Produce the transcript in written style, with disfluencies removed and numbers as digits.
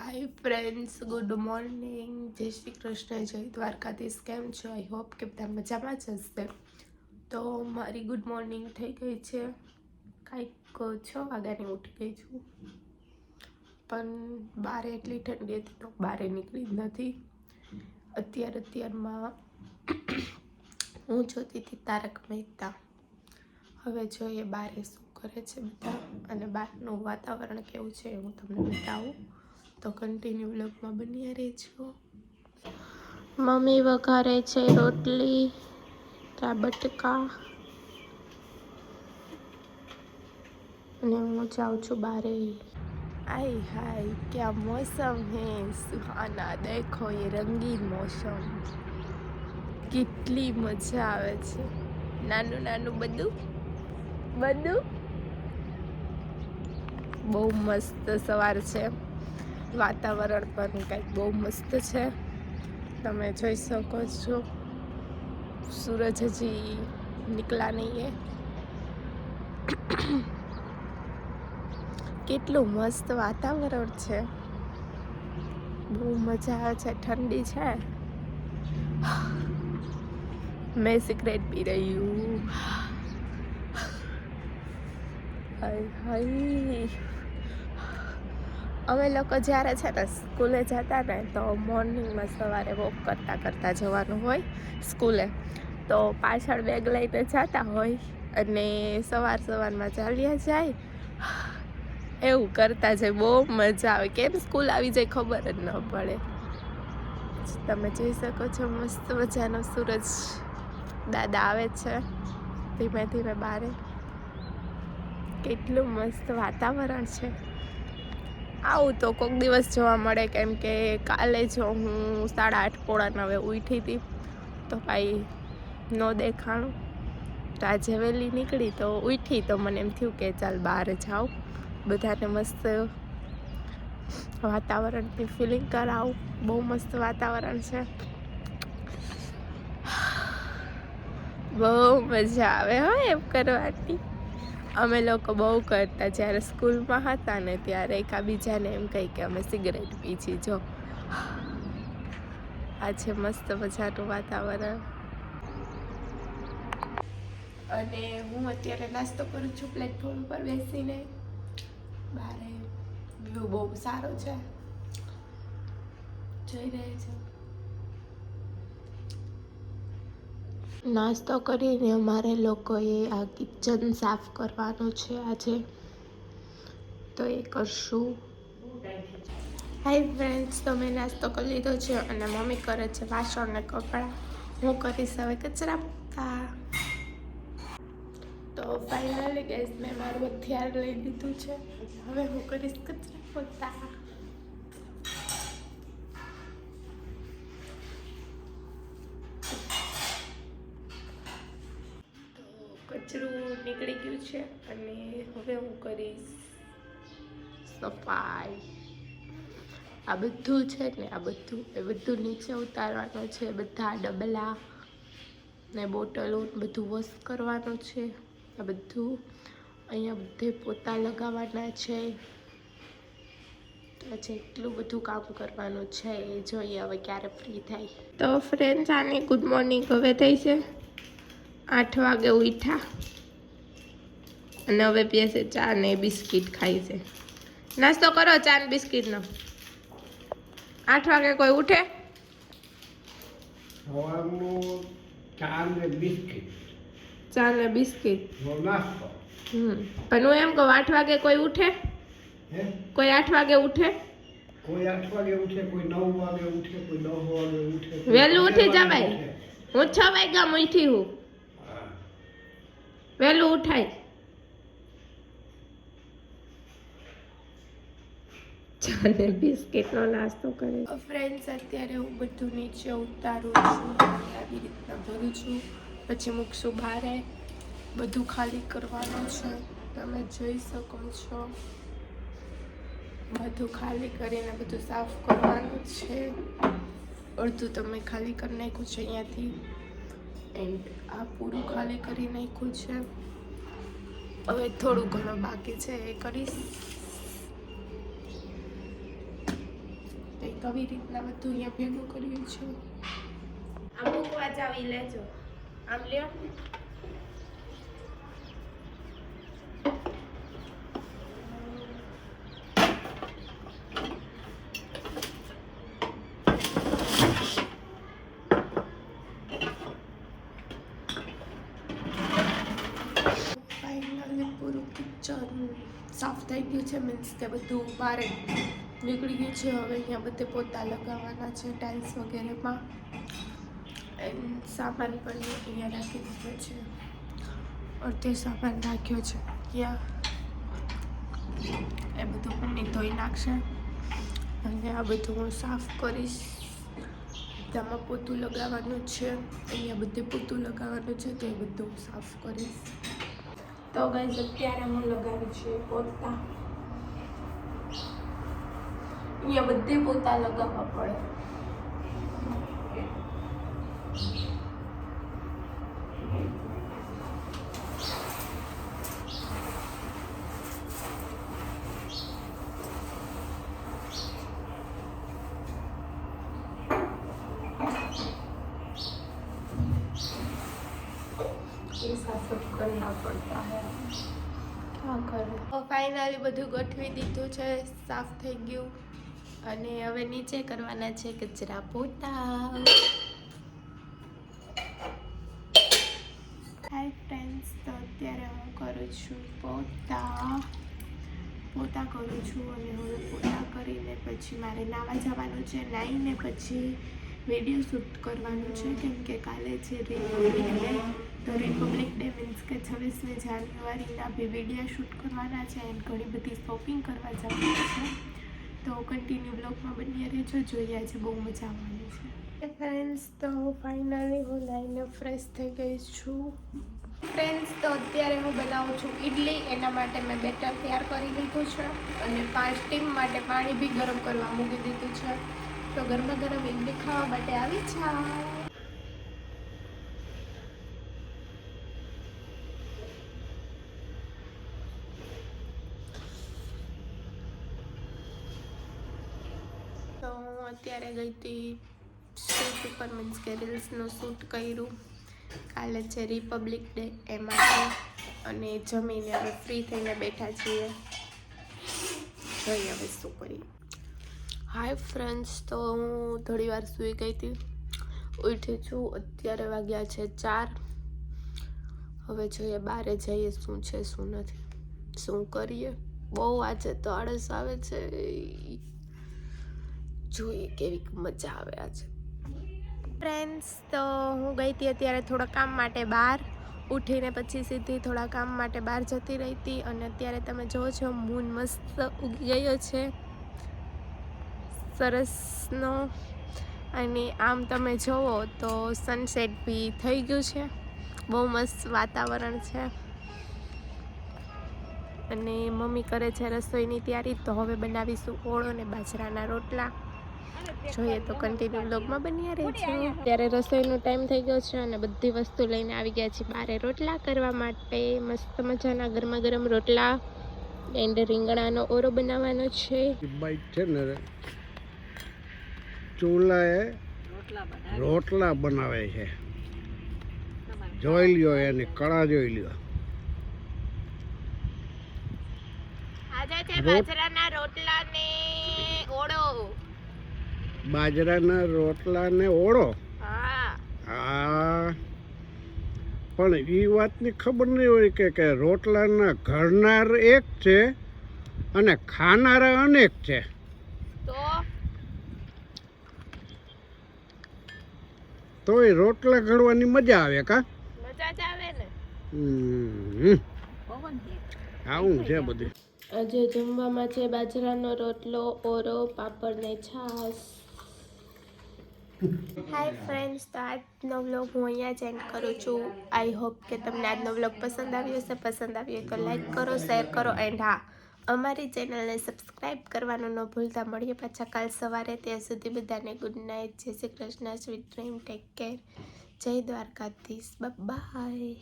Hi friends, good morning. જય શ્રી કૃષ્ણ, જય દ્વારકાધીશ. કેમ છો? આઈ હોપ કે બધા મજામાં જ હશે. તો મારી ગુડ મોર્નિંગ થઈ ગઈ છે. કાંઈક 6 વાગ્યાની ઉઠી ગઈ છું, પણ બારે એટલી ઠંડી હતી તો બારે નીકળી જ નથી. અત્યારમાં હું જોતી હતી તારક મહેતા. હવે જોઈએ બારે શું કરે છે બધા અને બહારનું વાતાવરણ કેવું છે હું તમને બતાવું. તો કન્ટિન્યુ વ્લોગમાં બન્યા રહેજો. મમ્મી વઘારે છે રોટલી, બટકા, અને હું જાઉં છું બારે. આય હાય, क्या मौसम है सुहाना. देखो ये रंगीन मौसम, કેટલી મજા આવે છે. નાનું નાનું બધું બહુ મસ્ત સવાર છે. વાતાવરણ પણ કંઈક બહુ મસ્ત છે, તમે જોઈ શકો છો. સૂરજ હજી નીકળા નહીં. કેટલું મસ્ત વાતાવરણ છે, બહુ મજા આવે છે. ઠંડી છે. મેં સિગરેટ પી રહી હું. હાય, અમે લોકો જ્યારે છે ને સ્કૂલે જતા ને તો મોર્નિંગમાં સવારે વોક કરતા જવાનું હોય સ્કૂલે. તો પાછળ બેગ લઈને જતા હોય અને સવારમાં ચાલ્યા જાય, એવું કરતા જાય. બહુ મજા આવે. કેમ સ્કૂલ આવી જાય ખબર જ ન પડે. તમે જોઈ શકો છો મસ્ત મજાનો સૂરજ દાદા આવે છે ધીમે ધીમે બારે. કેટલું મસ્ત વાતાવરણ છે. આવું તો કોઈક દિવસ જોવા મળે, કેમ કે કાલે જો હું 8:30 પોણા 9 ઉઠી હતી તો કાંઈ ન દેખાણું. તો આજે વહેલી નીકળી તો ઉઠી તો મને એમ થયું કે ચાલ બહાર જાઉં, બધાને મસ્ત વાતાવરણની ફિલિંગ કરાવું. બહુ મસ્ત વાતાવરણ છે, બહુ મજા આવે હો એમ કરવાની. અમે લોકો બહુ કરતા જ્યારે સ્કૂલમાં હતા ને, ત્યારે એકબીજાને એમ કહી કે અમે સિગરેટ પીછી. જો આ છે મસ્ત મજાનું વાતાવરણ. અને હું અત્યારે નાસ્તો કરું છું પ્લેટફોર્મ પર બેસીને. બારે વ્યૂ બહુ સારો છે, જોઈ રહે છે. નાસ્તો કરીને અમારે લોકોએ આ કિચન સાફ કરવાનું છે આજે, તો એ કરશું. હાય ફ્રેન્ડ્સ, તો મેં નાસ્તો કરી લીધો છે અને મમ્મી કરે છે વાસણ ને કપડાં. હું કરીશ હવે કચરા પોતા. તો ફાઇનલી ગાઈસ મેં મારું હથિયાર લઈ લીધું છે. હવે હું કરીશ કચરા પોતા. કચરું નીકળી ગયું છે અને હવે હું કરીશ સફાઈ. આ બધું છે ને, એ બધું નીચે ઉતારવાનું છે. બધા ડબલા ને બોટલો બધું વોશ કરવાનું છે. આ બધું અહીંયા બધે પોતા લગાવવાના છે. તો આજે એટલું બધું કામ કરવાનું છે, એ જોઈએ હવે ક્યારે ફ્રી થાય. તો ફ્રેન્ડ્સ, આની ગુડ મોર્નિંગ હવે થઈ છે. 8 વાગે ઉઠ્યા અને હવે પીએ છે ચા ને બિસ્કિટ ખાય છે. નાસ્તો કરો ચા ને બિસ્કિટનો. 8 વાગે કોઈ ઉઠે? ચા ને બિસ્કિટ પણ હું એમ કહું 8 વાગે કોઈ ઉઠે? કોઈ 8 વાગે ઉઠે? કોઈ 8 વાગે ઉઠે, કોઈ 9 વાગે ઉઠે, કોઈ 10 વાગે ઉઠે. વહેલું ઉઠી જવાય. હું 6 વાગ્યામાં ઉઠી હું. વહેલું ઉઠાય. ચાને બિસ્કિટનો નાસ્તો કરે. ફ્રેન્ડ્સ, અત્યારે હું બધું નીચે ઉતારું છું, આવી રીતના ભરું છું, પછી મૂકશું બહારે. બધું ખાલી કરવાનું છે, તમે જોઈ શકો છો. બધું ખાલી કરીને બધું સાફ કરવાનું છે. અડધું તમે ખાલી કરી નાખ્યું છે અહીંયાથી, એન્ડ આ પૂરું ખાલી કરી નાખ્યું છે. હવે થોડું ઘણું બાકી છે એ કરીશ. તો આવી રીતના બધું અહીંયા ભેગું કર્યું છે. આમ મૂકવા જાવી લેજો. આમ લ્યો. ફાઇનલી પૂરું કિચન સાફ થઈ ગયું છે. મીન્સ કે બધું બહાર નીકળી ગયું છે. હવે અહીંયા બધે પોતા લગાવવાના છે ટાઇલ્સ વગેરેમાં. એન્ડ સામાન પણ અહીંયા રાખી દીધો છે. અડધો સામાન રાખ્યો છે ત્યાં. એ બધું પણ ધોઈ નાખશે અને આ બધું હું સાફ કરીશ. તેમાં પોતું લગાવવાનું છે. અહીંયા બધે પોતું લગાવવાનું છે તો એ બધું સાફ કરીશ. તો ગાઈઝ અત્યારે હું લગાવી છે પોતા. અહીંયા બધે પોતા લગાવવા પડે. साफ करना पड़ता है. क्या करें. ફાઇનલી બધું ગોઠવી દીધું છે. સાફ થઈ ગયું અને હવે નીચે કરવાના છે કચરા પોતા. હાય ફ્રેન્ડ્સ, તો અત્યારે હું કરું છું પોતા કરું છું અને હવે પોતા કરીને પછી મારે નાવા જવાનું છે. નાહીને પછી વિડીયો શૂટ કરવાનું છે કેમ કે કાલે છે રિપબ્લિક ડે. તો રિપબ્લિક ડે મીન્સ કે 26મી જાન્યુઆરીના બી વિડીયો શૂટ કરવાના છે એન્ડ ઘણી બધી શોપિંગ કરવા જવાની છે. તો કન્ટિન્યુ બ્લોગમાં બન્યા રહેજો. જોઈએ આજે બહુ મજા આવવાની છે. ફ્રેન્ડ્સ, તો ફાઇનલી હું નાઈને ફ્રેશ થઈ ગઈ છું. ફ્રેન્ડ્સ, તો અત્યારે હું બનાવું છું ઇડલી. એના માટે મેં બેટર તૈયાર કરી લીધું છે અને 5 ટીમ માટે પાણી બી ગરમ કરવા મૂકી દીધું છે. તો ગરમા ગરમ ઇડલી ખાવા માટે આવી જાઓ. તો હું અત્યારે ગઈ હતી શૂટ ઉપર મીન્સ કે રીલ્સનું શૂટ કર્યું. કાલે છે રિપબ્લિક ડે એ માટે અને જમીને હવે ફ્રી થઈને બેઠા છીએ. જોઈએ હવે શું કરીએ. હાય ફ્રેન્ડ્સ, તો હું થોડી વાર સૂઈ ગઈ હતી. ઉઠી છું. અત્યારે વાગ્યા છે 4. હવે જોઈએ બહાર જઈએ શું છે શું નથી, શું કરીએ. બહુ આજે તો આળસ આવે છે. જોઈએ કેવી મજા આવે આજે. ફ્રેન્ડ્સ, તો હું ગઈ હતી અત્યારે થોડા કામ માટે બહાર. ઉઠીને પછી સીધી થોડા કામ માટે બહાર જતી રહી હતી અને અત્યારે તમે જોવો છો મૂન મસ્ત ઉગી ગયો છે સરસનો. અને આમ તમે જોવો તો સનસેટ બી થઈ ગયું છે. બહુ મસ્ત વાતાવરણ છે અને મમ્મી કરે છે રસોઈની તૈયારી. તો હવે બનાવીશું ઓળો ને બાજરાના રોટલા. જોઈએ તો કન્ટિન્યુ બ્લોગમાં બન્યા રહેજો. ત્યારે રસોઈનો ટાઈમ થઈ ગયો છે અને બધી વસ્તુ લઈને આવી ગયા છે બહાર રોટલા કરવા માટે. મસ્ત મજાના ગરમા ગરમ રોટલા એન્ડ રીંગણાનો ઓરો બનાવવાનો છે. બાઈક છે ને ચૂલાએ રોટલા બનાવે છે. જોઈ લ્યો એની કળા જોઈ લ્યો. આજે છે બાજરાના રોટલા ને ઓળો. બાજરાના રોટલા ને ઓળો. હા પણ એ વાતની ખબર નહીં હોય કે રોટલાના ઘડનાર એક છે અને ખાનારા અનેક છે. તો એ રોટલા ઘડવાની મજા આવે કા? મજા જ આવે ને. આવું છે બધું. આજે જમવામાં છે બાજરાનો રોટલો, ઓરો, પાપડ ને છાશ. હાય ફ્રેન્ડ્સ, તો આજનો વ્લોગ હું અહીંયા જ એન્ડ કરું છું. આઈ હોપ કે તમને આજનો વ્લોગ પસંદ આવ્યો હશે. પસંદ આવ્યો તો લાઈક કરો, શેર કરો એન્ડ હા, અમારી ચેનલને સબસ્ક્રાઈબ કરવાનું ન ભૂલતા. મળીએ પાછા કાલ સવારે. ત્યાં સુધી બધાને ગુડ નાઇટ. જય Shri Krishna. Sweet dream. Take care. જય દ્વારકાધીશ. બાય.